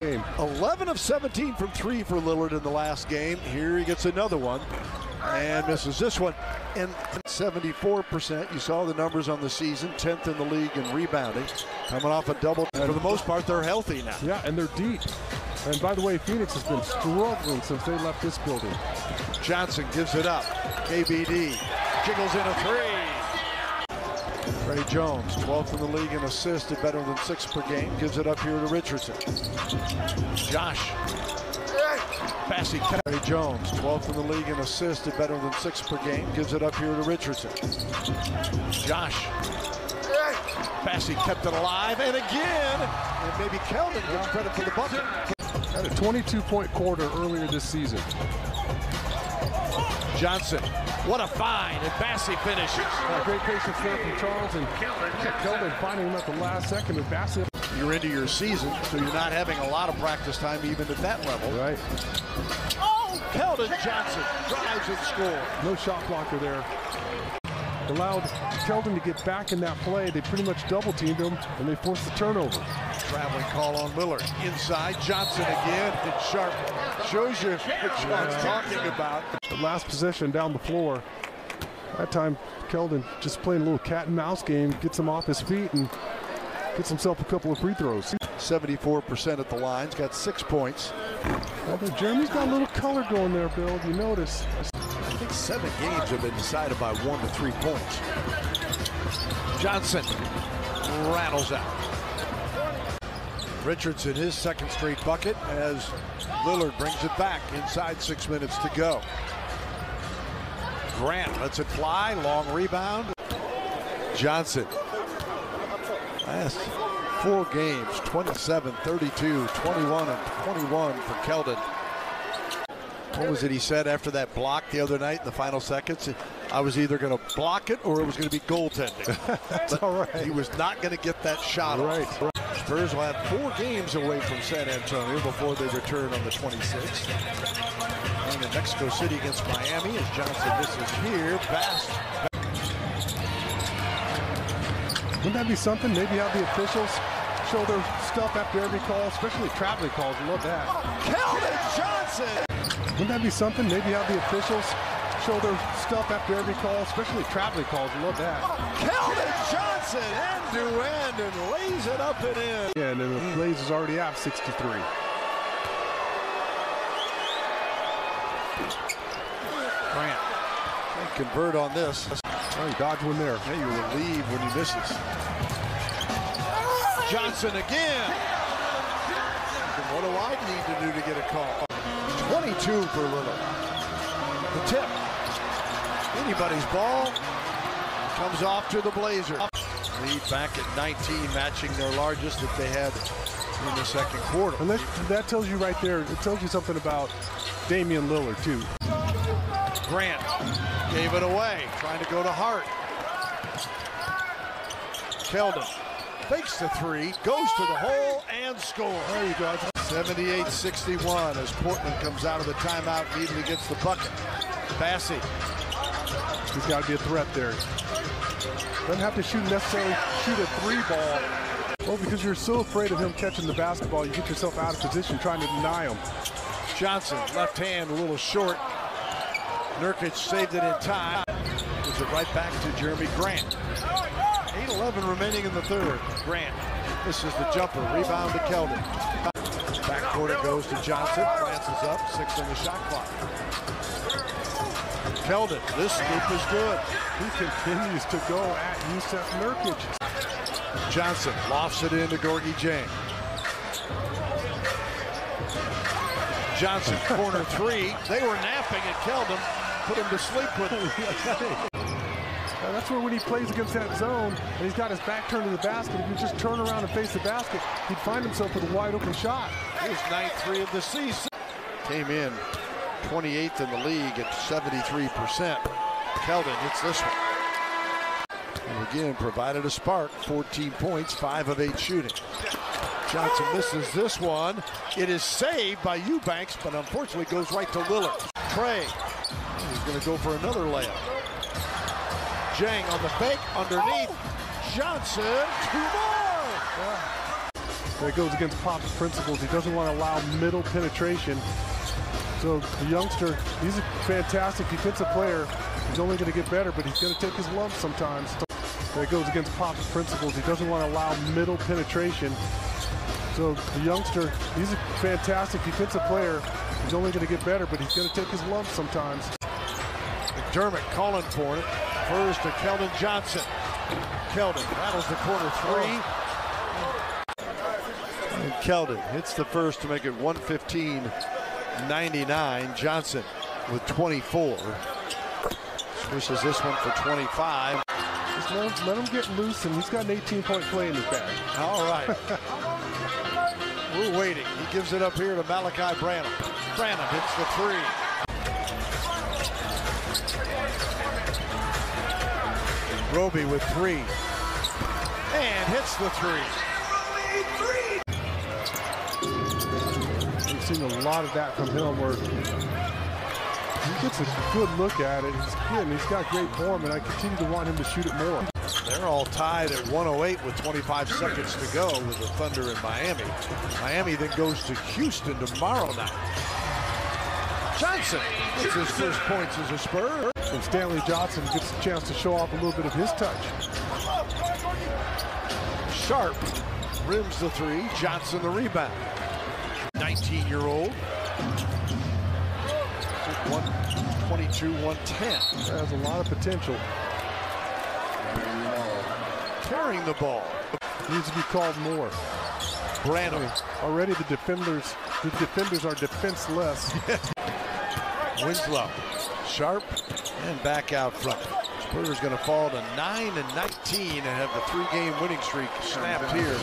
game. 11 of 17 from 3 for Lillard in the last game. Here he gets another one and misses this one. And 74%. You saw the numbers on the season, 10th in the league in rebounding. Coming off a double. And for the most part, they're healthy now. Yeah, and they're deep. And by the way, Phoenix has been struggling since they left this building. Johnson gives it up. KBD jiggles in a three. Ray Jones, 12th in the league in assists, better than 6 per game. Gives it up here to Richardson. Josh. Passing. Ray Jones, 12th in the league in assists, better than 6 per game. Gives it up here to Richardson. Josh. Passing kept it alive, and again, and maybe Keldon gets credit for the bucket. Had a 22-point quarter earlier this season. Johnson, what a find, and Bassey finishes. Great patience there from Charles, and Keldon finding him at the last second with Bassey. You're into your season, so you're not having a lot of practice time even at that level. Right. Oh, Keldon Johnson drives and scores. No shot blocker there. Allowed Keldon to get back in that play. They pretty much double-teamed him, and they forced the turnover. Traveling call on Lillard. Inside, Johnson again, and Sharp shows you what Sean's talking about. The last possession down the floor. That time, Keldon just playing a little cat and mouse game, gets him off his feet and gets himself a couple of free throws. 74% at the lines, got 6 points. Although Jeremy's got a little color going there, Bill. You notice. I think 7 games have been decided by 1 to 3 points. Johnson rattles out. Richardson, his second straight bucket as Lillard brings it back inside 6 minutes to go. Grant lets it fly, long rebound. Johnson, last 4 games, 27, 32, 21, and 21 for Keldon. What was it he said after that block the other night in the final seconds? I was either going to block it or it was going to be goaltending. That's all right. He was not going to get that shot right. Spurs will have 4 games away from San Antonio before they return on the 26th. And in Mexico City against Miami as Johnson misses here. Wouldn't that be something? Maybe have the officials show their stuff after every call, especially traveling calls. I love that. Keldon Johnson! Wouldn't that be something? Maybe have the officials show their stuff after every call, especially traveling calls. I love that. Keldon Johnson end-to-end and lays it up and in. Yeah, and then the Blazers already have 63. Grant can't convert on this. Oh, he dodged one there. Yeah, you're relieved when he misses. Johnson again. And what do I need to do to get a call? 22 for Lillard. The tip. Anybody's ball. Comes off to the Blazers. Lead back at 19, matching their largest that they had in the second quarter. And that tells you right there, it tells you something about Damian Lillard, too. Grant gave it away, trying to go to Hart. Keldon fakes the 3, goes to the hole, and scores. There you go. 78-61 as Portland comes out of the timeout and immediately gets the bucket. Bassey. He's got to be a threat there. Doesn't have to necessarily shoot a 3 ball. Well, because you're so afraid of him catching the basketball, you get yourself out of position trying to deny him. Johnson, left hand, a little short. Nurkic saved it in time. Gives it right back to Jeremy Grant. 8:11 remaining in the third. Grant, this is the jumper. Rebound to Keldon. Backcourt it goes to Johnson. Glances up, 6 on the shot clock. Keldon, this scoop is good. He continues to go at Yusuf Nurkic. Johnson lofts it into Gorgie Jang. Johnson, corner 3. They were napping at Keldon. Put him to sleep with him. That's where when he plays against that zone and he's got his back turned to the basket, if you just turn around and face the basket, he'd find himself with a wide open shot. His 9th 3 of the season. Came in 28th in the league at 73%. Keldon hits this one. And again, provided a spark. 14 points, 5 of 8 shooting. Johnson misses this one. It is saved by Eubanks, but unfortunately goes right to Lillard. Trey, he's going to go for another layup. Jang on the fake, underneath. Johnson, 2 more. That goes against Pop's principles. He doesn't want to allow middle penetration. So the youngster, he's a fantastic defensive player. He's only going to get better, but he's going to take his lumps sometimes. That goes against Pop's principles. He doesn't want to allow middle penetration. So the youngster, he's a fantastic defensive player. He's only going to get better, but he's going to take his lumps sometimes. McDermott calling for it. First to Keldon Johnson. Keldon rattles the corner three. And Keldon hits the first to make it 115-99. Johnson with 24. Swishes this one for 25. Just let him get loose, and he's got an 18-point play in his bag. All right. We're waiting. He gives it up here to Malachi Branham. Branham hits the three. Roby with three. And hits the three. We've seen a lot of that from him where he gets a good look at it. He's got great form, and I continue to want him to shoot it more. They're all tied at 108 with 25 seconds to go with the Thunder in Miami. Miami then goes to Houston tomorrow night. Johnson gets his first points as a Spur. And Stanley Johnson gets a chance to show off a little bit of his touch. Sharp rims the three. Johnson the rebound. 19-year-old. 122, 110. That has a lot of potential. Carrying the ball. Needs to be called more. Branham. Already the defenders are defenseless. Winslow. Sharp and back out front. Spurs going to fall to 9-19 and have the three-game winning streak snapped here.